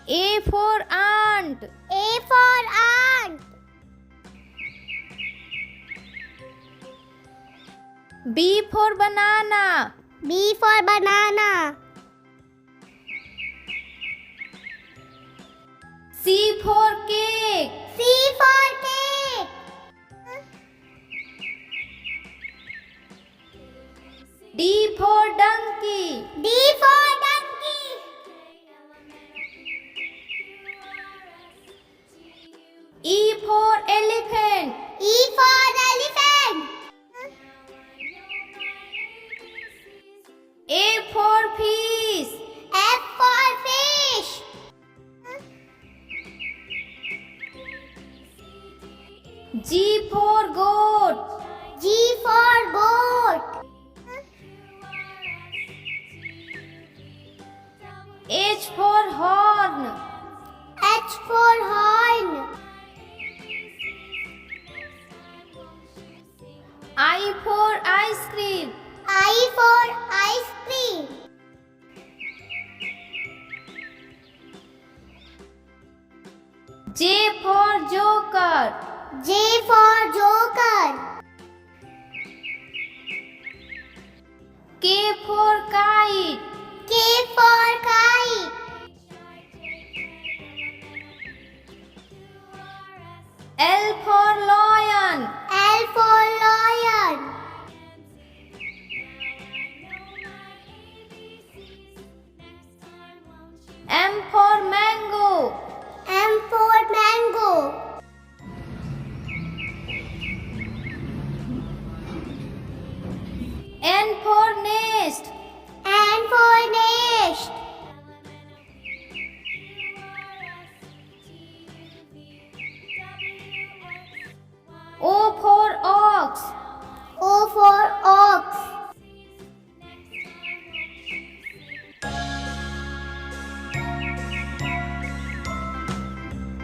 A for ant. A for ant. B for banana. B for banana. C for cake. C for cake. D for donkey. D for donkey. E for elephant. E for elephant. A for fish. F for fish. G for goat. G for goat. H for horn. H for horn. I for ice cream. I for ice cream. J for joker. J for joker. K for kite. K for kite. L for lion. L for lion. M for mango. M for mango. N for nest. N for nest. O for ox. O for ox.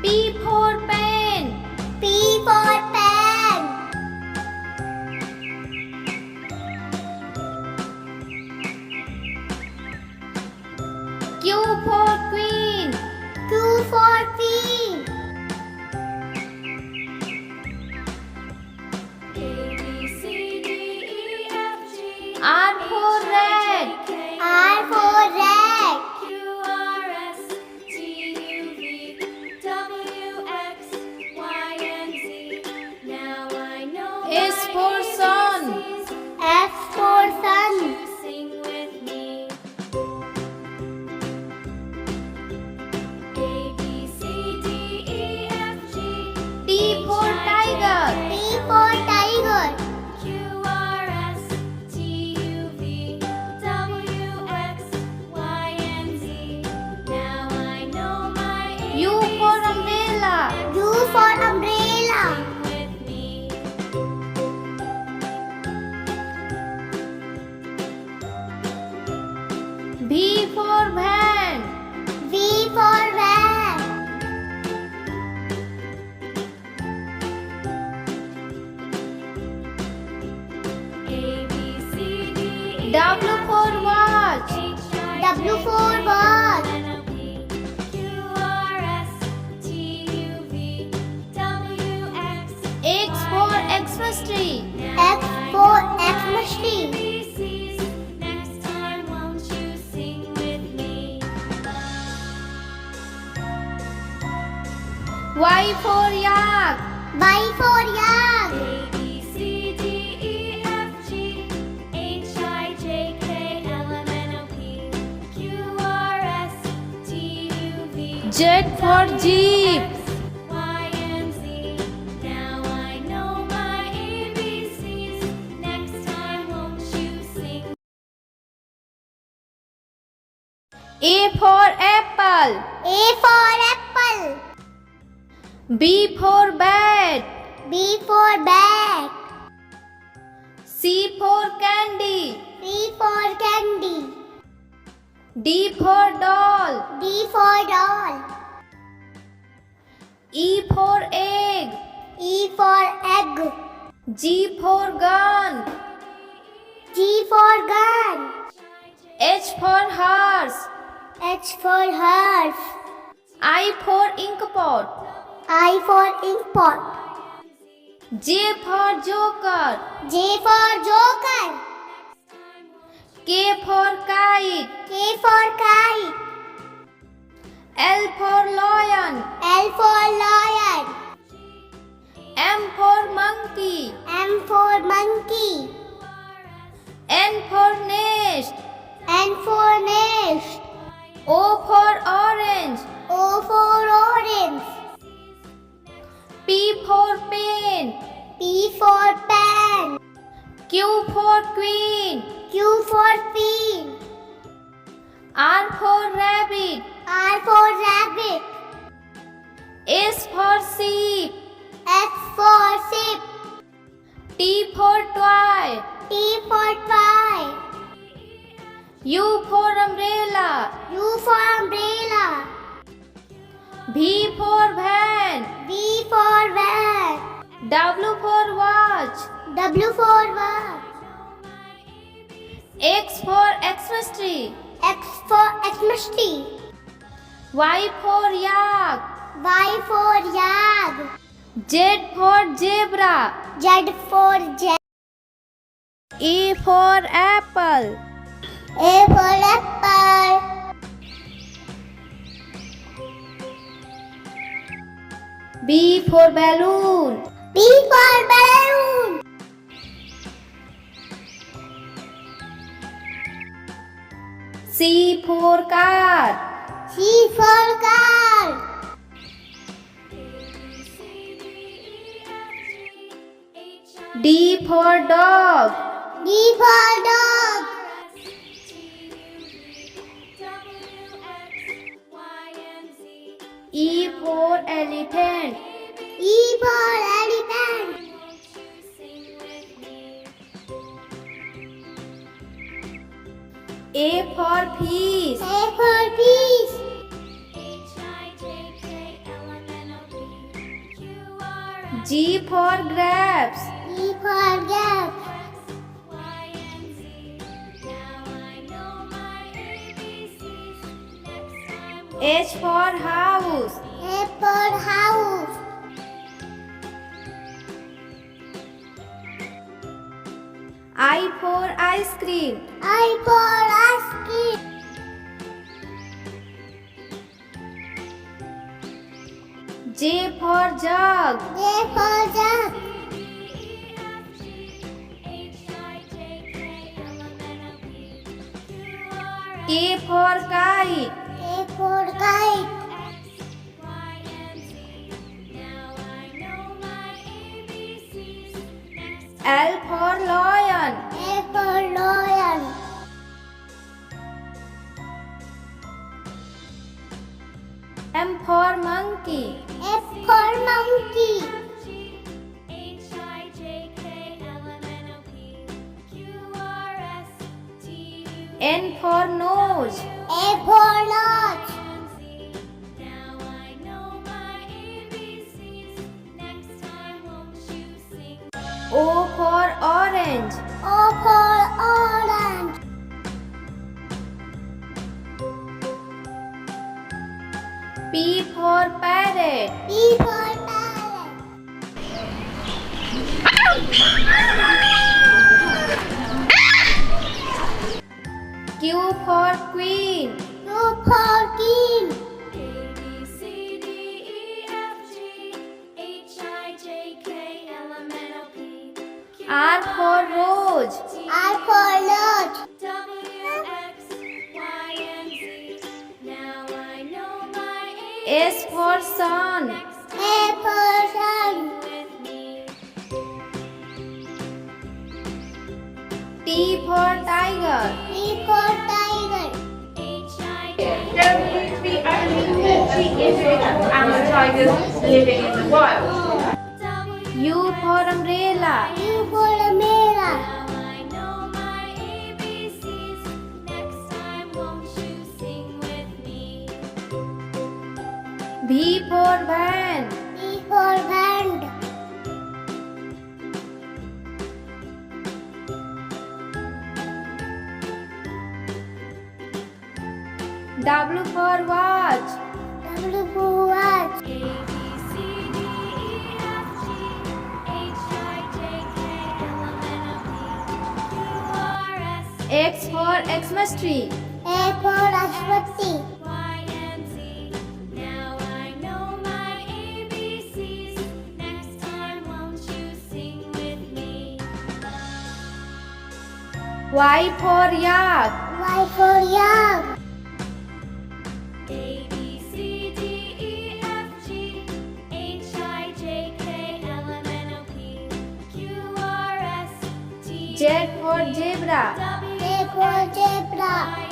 P for pen. P for pen. Q for queen. Q for queen. R for red. R for red. S for sun. F for sun. T for tiger. T for tiger. U for umbrella. U for umbrella. V for van. V for van. W for watch. W for watch. X for Xmas tree. X for Xmas tree. Y for yak. Y for yak. Z for jeep. A for apple. A for apple. B for bat. B for bat. C for candy. C for candy. D for doll. D for doll. E for egg. E for egg. G for gun. G for gun. H for horse. H for horse. I for ink pot. I for ink pot. J for joker. J for joker. K for kite. K for kite. L for lion. L for lion. M for monkey. M for monkey. N for nest. N for nest. O for orange. O for orange. P for pen. P for pen. Q for queen. Q for queen. R for rabbit. R for rabbit. S for sheep. S for sheep. T for toy. T for toy. U for umbrella. U for umbrella. V for van. V for van. W for watch. W for watch. X for Xmas tree. X for Xmas tree. Y for yak. Y for yak. Z for zebra. Z for jet. E for apple. A for apple. B for balloon. B for balloon. C for car. C for car. D for dog. D for dog. E for elephant. E for elephant. A for fish. A for fish. G for grapes. E for grapes. H for house. A for house. I for ice cream. I for ice cream. J for jug. J for jug. K for kite. K for kite. L for lion. A for lion. M for monkey. F for monkey. N for nose. A for nose. O for orange. O for orange. P for parrot. P for parrot. Q for queen. Q for king. R for rose. R for rose. S for sun. A for sun. T for tiger. T for tiger. There will be only 40 individual amber tigers living in the wild. U for umbrella. U for umbrella. V for van. V for van. W for watch. W for Xmas tree. A for Ashwati. Y and Z. Now I know my ABCs. Next time, won't you sing with me? Y for yak. Y for Yak. A B C D E F G H I J K L M N O P Q R S T Z for zebra. W A for Zebra. Y